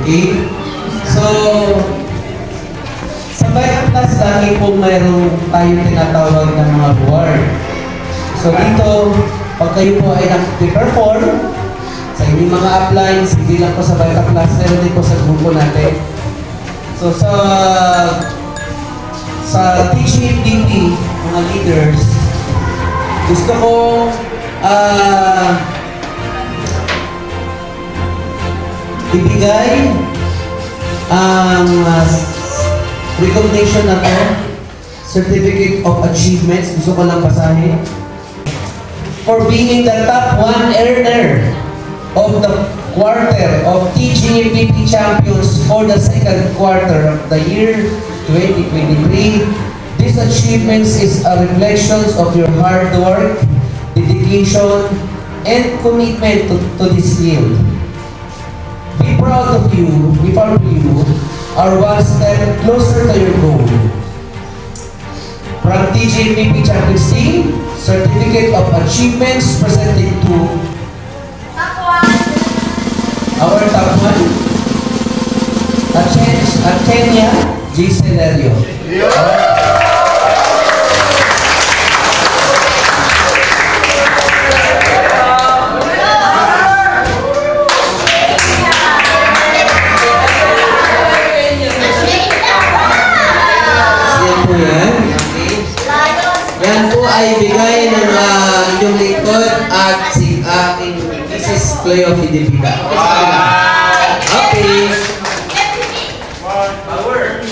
Okay? So, sa Bike Plus, lagi po mayroong tayong tinatawag ng mga reward. So dito, pag kayo po ay nag-perform sa inyong mga uplines, hindi lang po sa Bike Plus, meron din po sa grupo natin. So sa TGMDP, mga leaders, gusto ko ibigay ang recognition na to, Certificate of Achievements, gusto ko lang basahin. For being the top 1 earner of the quarter of TGMDP champions for the second quarter of the year 2023. These achievements is a reflection of your hard work, dedication, and commitment to this field. Be proud of you, we proud of you, are one step closer to your goal. From TGMDP Champions Team, Certificate of Achievements presented to our top one, Kenya G. Celerio. Yan po ay bigay ng inyong lingkod at si aking Mrs. Cleo Fidipica. Okay. Power.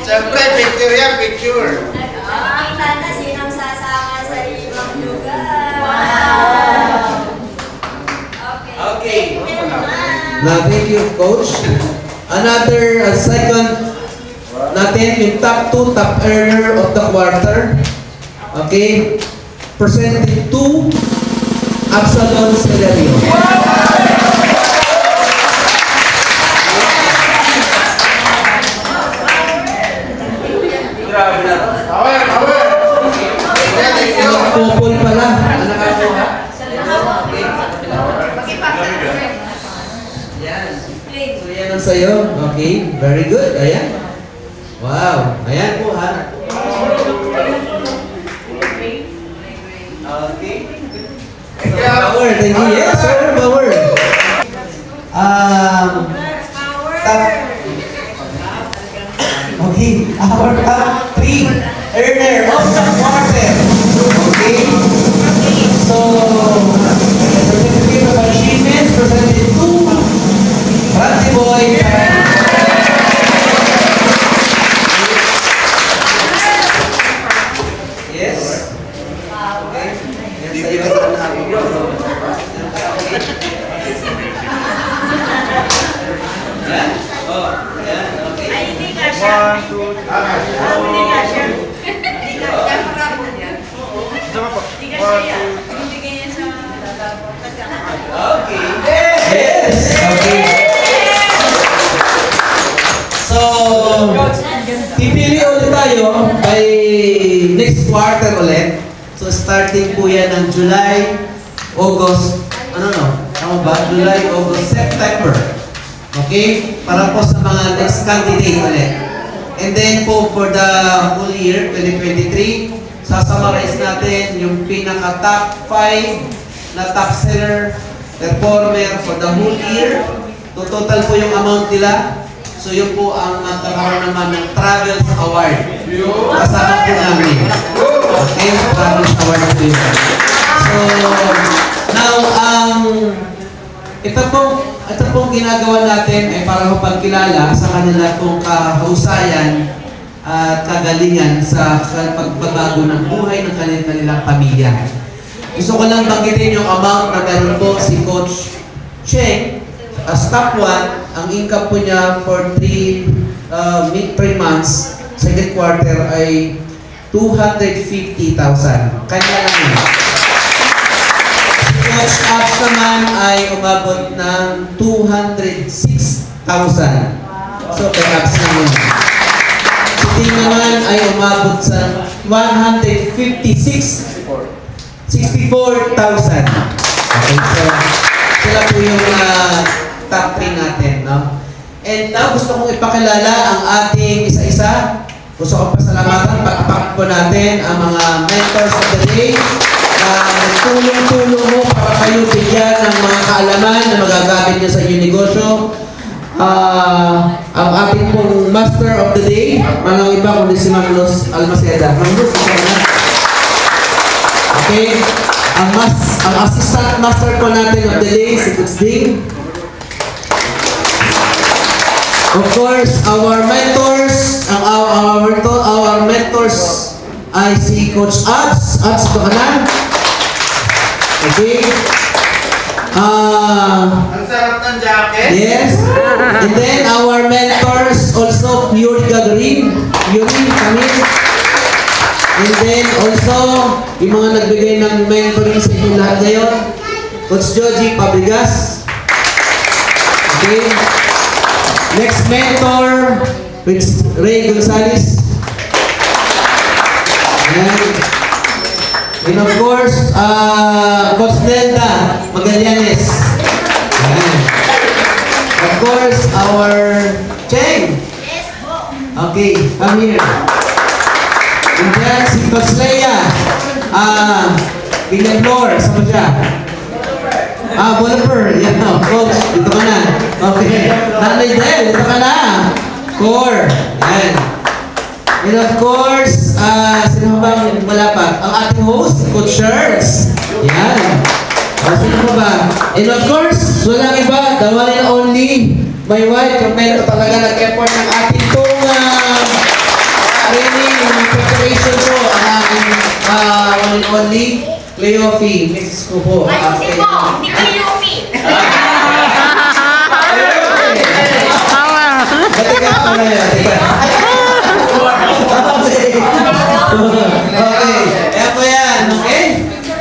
Siyempre, picture yan, picture. Nakakita na sinang sasama sa ibang lugar. Wow! Okay. Now, thank you, Coach. Another second natin, yung top 2 top earner of the quarter. Okay, presented to Absalon Celerio. Grabe na. Power. Popol pala. Anak ako ha? Yan. So yan ang sayo. Okay, very good. Ayan. Wow. Ayan po ha. Okay. So, power, thank you. Yes, sir, power. Okay, our top 3 earner of the quarter. Okay. So, Certificate of Achievements presented to Randy Boy. Yes. Yes. Okay. So, pipili ulit tayo by next quarter ulit. So, starting po yan ng July, August, tama ba? July, August, September. Okay? Para po sa mga next candidate ulit. And then po, for the whole year, 2023, sasummarize natin yung pinaka-top 5 na top seller performer for the whole year. Total po yung amount nila. So yun po ang magkakaroon naman ng Travels Award. Kasama po namin. Okay? Travels Award po yun. So, now, ito pong ginagawa natin ay para mapagkilala sa kanila pong kahusayan at kagalingan sa pagbabago ng buhay ng kanilang pamilya. Gusto ko lang banggitin yung amount na meron po si Coach Cheng as top 1. Ang income po niya for 3 months, second quarter ay 250,000. Kanya lang yun. Si Coach Abs naman ay umabot ng 206,000. So, kay Abs naman. Si Ting naman ay umabot sa 64,000. Okay, so sila po yung top 3 natin, no? And now, gusto kong ipakilala ang ating isa-isa. Gusto kong pasalamatan, pagpapakan po natin ang mga mentors of the day na tulong-tulong mo para kayo bigyan ng mga kaalaman na magagamit niyo sa inyong negosyo. Ang ating pong master of the day, malang iba kundi si Ma'am Luz Almaceda. Ma'am Luz, okay. Ang assistant master po natin of the day, si Coach Ding. Of course, our mentors, our mentors ay si Coach Abs. Abs, ito ka na. Okay. Ang sarap ng jacket. Yes. And then our mentors also, Yuri Gagarin. Yuri, kami. And then also, yung mga nagbigay ng mentoring sa inyo lahat ngayon, Coach Joji Pabrigas. Okay. Next mentor, it's Ray Gonzalez. And of course, Coach Nelda Magallanes. Of course, our Cheng. Okay, come here. And then si Coach Leia. Villanor, saan siya? Bolivar. Yan, Coach, dito ka na. Okay. Nanay Del, dito ka na. Core. Yan. And of course, sino bang wala pa? Ang ating host, Coach Sherz. Yan. Sino ba? And of course, walang iba, the one and only, my wife, komento talaga nag-effort ng ating pong training, preparation po, ang aking one and only, Cleofi, Mrs. ko po. Ay, hindi po, hindi ko Yumi. Okay, kaya po yan, okay?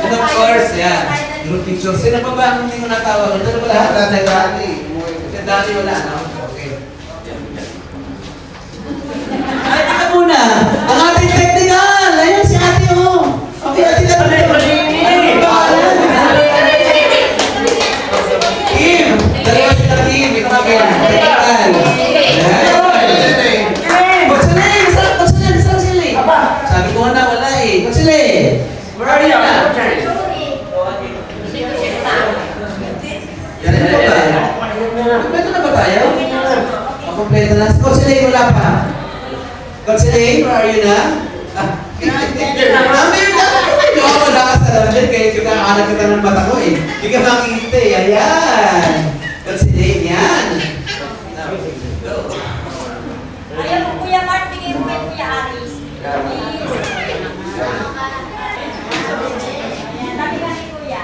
And of course, yan. Group picture. Sino pa ba ang hindi mo natawag? Ito na ba lahat? Si Dani wala, no? Okay. Ay, teka muna. Ang ating technical. Ayun si ate, oh. Okay, ate na. Team. Dalawa sila team. Ito kami. Technical. Sabi ko na, wala eh. Kutsili, where are you na? Yan na ba? Kompleto na ba tayo? Kompleto na. Kutsili, wala pa. Kutsili, where are you na? Meron na ako. Wala ka sa laban dyan. Kaya kakaanap kita ng mata ko eh. Hindi ka makikita eh. Ayan. Kutsili, yan. Ayaw mo, Kuya Mark, bigay mo kay Kuya Aris. Dami ka ni Kuya.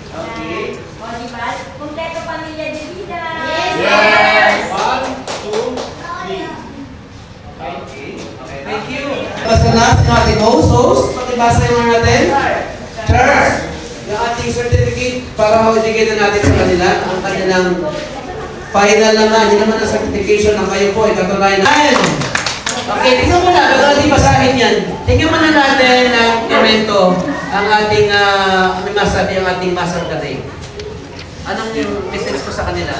Okay. O, diba? Kompleto pamilya de vida. Yes! 1, 2, 3. Okay. Thank you. Basta na sa ating host. Pakibasa yung mga natin. Church. Yung ating certificate para ma-educate na natin sa kanila ang kanilang final naman. Yun naman ang certification na kayo po. Ikatunayan na. Okay, tingnan mo na. Bago natin basahin yan. Tingnan mo na natin ang elemento ang ating, may masabi ang ating master of the day. Anong yung message ko sa kanila?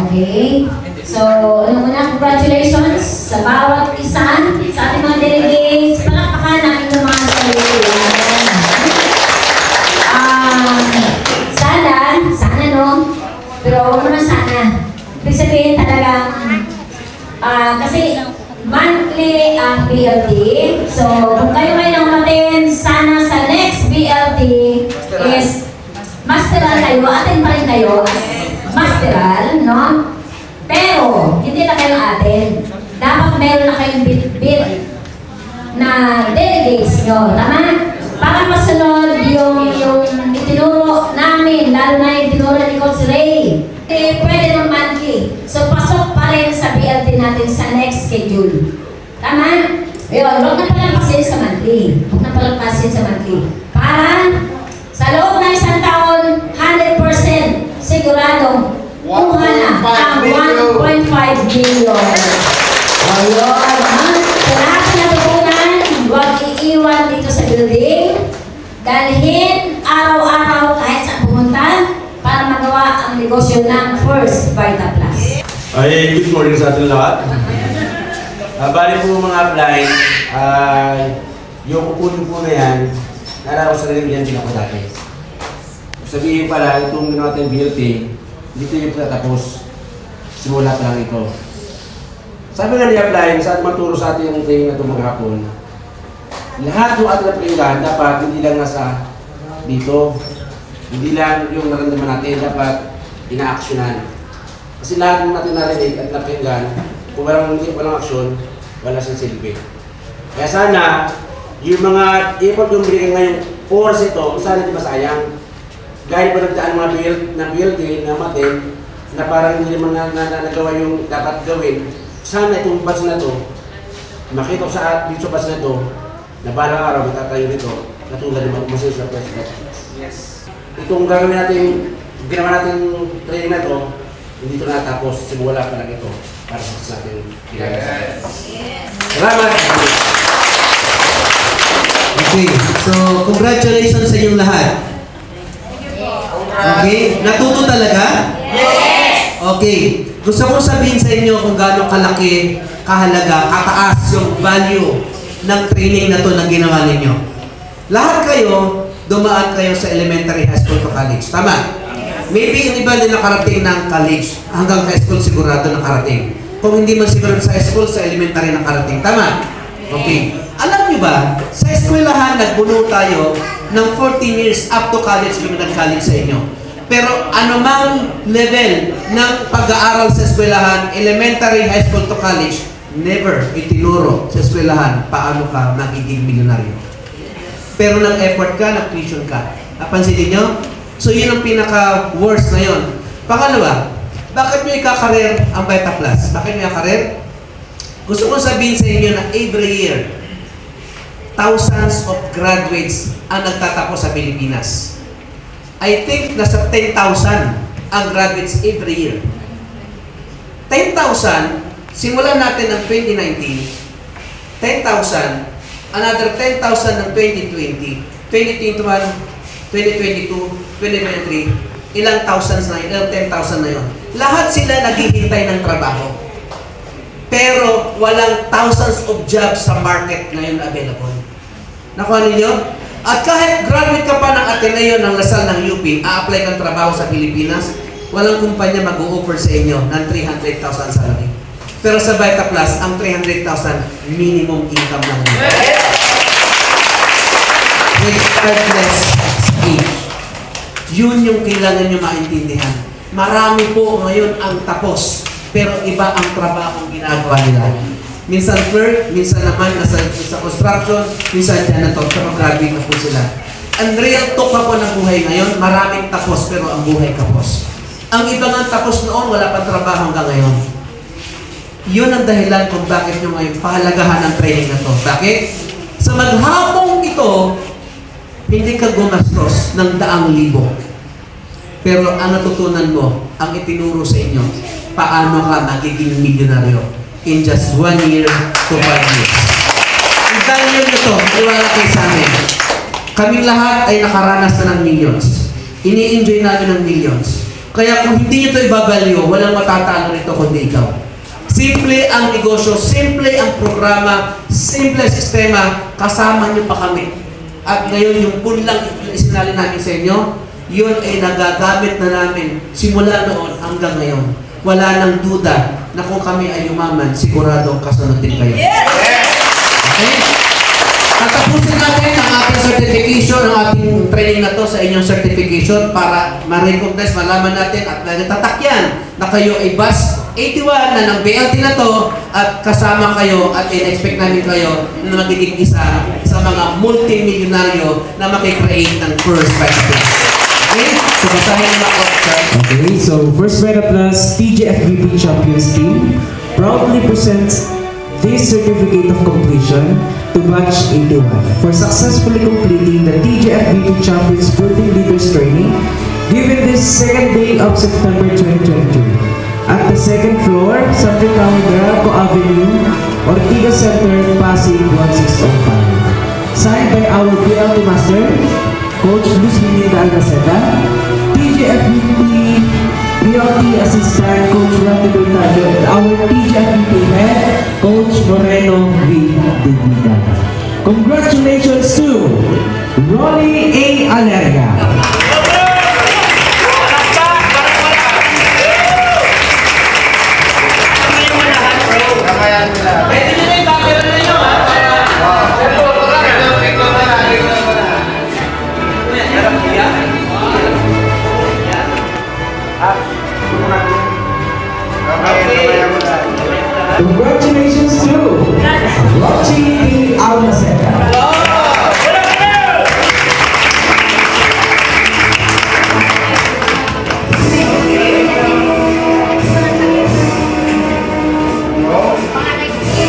Okay. So, ano muna, congratulations sa bawat isa, sa ating mga delegates. Palakpakan ang inyong mga sarili. Sana no? Pero huwag mo na sana. Ibig sabihin talagang, kasi monthly ang BLT. So, kung kayo may namatin, sana sa next BLT is masteral kayo, atin pa rin kayo as masteral, no? Pero, hindi na kayo atin. Dapat meron na kayong bit-bit na delegates nyo, tama? Para masunod yung itinuro namin, lalo na yung tinuro ni Coach Ray. Pwede ng monthly. So, pasok pa rin sa BLT natin sa next schedule. Tama? Ayun, huwag na palagpasin sa monthly. Huwag na palagpasin sa monthly. Para sa loob ng isang taon, 100% siguradong kuha na ang 1.5 million. Ayun, ha? Sa lahat na natutunan, huwag iiwan dito sa building. Dalhin araw-araw kahit saan pumunta para magawa ang negosyo ng First Vita Plus. Ay, good morning sa ating lahat. Bali po mga apply, yung upunin po na yan, naalala ko sa rin yan pinakadati. Sabihin pala, itong ginawa natin BLT, dito yung tatapos. Simula pa lang ito. Sabi nga ni apply, saan maturo sa atin yung training na itong mga hapon, lahat ng ating napakinggan, dapat hindi lang nasa dito. Hindi lang yung naramdaman natin, dapat ina-actionan. Kasi lahat ng natin narinig at napakinggan, kung hindi walang aksyon, wala siyang silbi. Kaya sana, yung mga effort yung binigay ngayong oras ito, sana di masayang. Gaya pa nagdaan mga build na matin, na parang hindi naman nagawa yung dapat gawin, sana itong batch na to, makita ko sa dito batch na to, na balang araw matatayo nito, natulad ng masaya sa president. Yes. Itong gagawin natin, ginawa natin training na to, hindi ito natapos, simula pa lang ito para sa ating ginagawa. Salamat! Okay, so congratulations sa inyong lahat. Okay, natuto talaga? Yes! Okay, gusto kong sabihin sa inyo kung gaano kalaki, kahalaga, kataas yung value ng training na to na ginawa ninyo. Lahat kayo, dumaan kayo sa elementary, high school to college. Tama? Maybe yung iba din nakarating ng college, hanggang high school sigurado nakarating. Kung hindi man sigurado sa high school, sa elementary nakarating. Tama? Okay. Alam nyo ba, sa eskwelahan, nagbuno tayo ng 14 years up to college, yung nag-college sa inyo. Pero anumang level ng pag-aaral sa eskwelahan, elementary, high school to college, never itinuro sa eskwelahan paano ka magiging milyonaryo. Pero nag-effort ka, nag-tuition ka. Napansinin nyo? So yun ang pinaka-worst na yun. Pangalawa, bakit nyo ikakareer ang Beta Plus? Bakit nyo ikakareer? Gusto kong sabihin sa inyo na every year, thousands of graduates ang nagtatapos sa Pilipinas. I think nasa 10,000 ang graduates every year. 10,000, simulan natin ng 2019, 10,000, another 10,000 ng 2020, 2021, 2022, 2023, ilang thousands na yun, ilang 10,000 na yun. Lahat sila naghihintay ng trabaho. Pero walang thousands of jobs sa market ngayon available. Nakuha ninyo? At kahit graduate ka pa ng Ateneo ng Lasal ng UP, a-apply kang trabaho sa Pilipinas, walang kumpanya mag-o-offer sa inyo ng 300,000 salary. Pero sa Vita Plus, ang 300,000 minimum income lang. Regardless age. Yun yung kailangan nyo maintindihan. Marami po ngayon ang tapos, pero iba ang trabaho ang ginagawa nila. Minsan clerk, minsan naman nasa construction, minsan janitor, pero grabe na po sila. Ang real talk ako ng buhay ngayon, maraming tapos, pero ang buhay kapos. Ang iba nga tapos noon, wala pang trabaho hanggang ngayon. Yun ang dahilan kung bakit nyo ngayon pahalagahan ang training na to. Bakit? Sa maghapong ito, hindi ka gumastos ng 100,000. Pero ang natutunan mo, ang itinuro sa inyo, paano ka magiging milyonaryo in just 1 year to 5 years. Ang dahil nyo to, iwala kayo sa amin. Kaming lahat ay nakaranas na ng millions. Ini-enjoy namin ng millions. Kaya kung hindi nyo ito ibabalyo, walang matatalo nito kundi ikaw. Simple ang negosyo, simple ang programa, simple ang sistema, kasama nyo pa kami. At ngayon, yung punlang isinali namin sa inyo, yun ay nagagamit na namin simula noon hanggang ngayon. Wala nang duda na kung kami ay yumaman, siguradong kasunod din kayo. Okay? Tatapusin natin ang ating certification, ang ating training na to sa inyong certification para ma-recognize, malaman natin at nagtatakyan na kayo ay bus 81 na ng BLT na to at kasama kayo at in-expect namin kayo na magiging isa sa mga multi-milyonaryo na makikreate ng first Beta Plus. Okay? So, basahin nyo ako. Okay, so First Beta Plus TGFBP Champions Team proudly presents this certificate of completion to Batch 81 for successfully completing the TGFBP Champions Building Leaders Training given this second day of September 2023 at the second floor, Santa Clara Avenue, Ortiga Center, Pasig 1605. Signed by our BLT Master, Coach Luis Minita Alcaceta, TGFBP BLT Assistant Coach Randy Bernardo Moreno V. Divida. Congratulations to Ronnie A. Alerga. Kamayan nila. Pwede nyo na yung camera ninyo ha, para... Picture na lang. Kuya, harap kuya. Kamayan mo lang. Congratulations to Rochi E. Almaceta.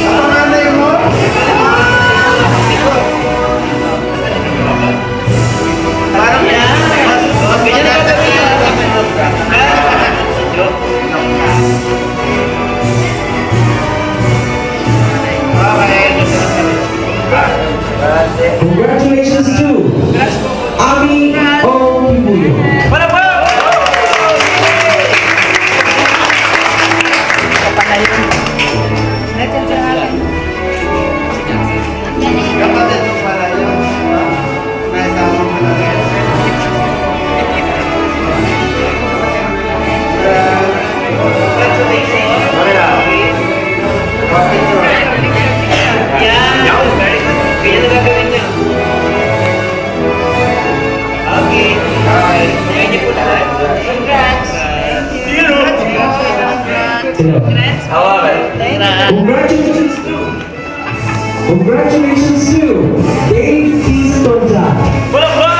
Ang nanay mo? Parang mas maganda Congratulations to Ami O. Kibuyo. Kapatid mo pala yun. Naisama mo na rin. Congratulations to Dave T. Stonza.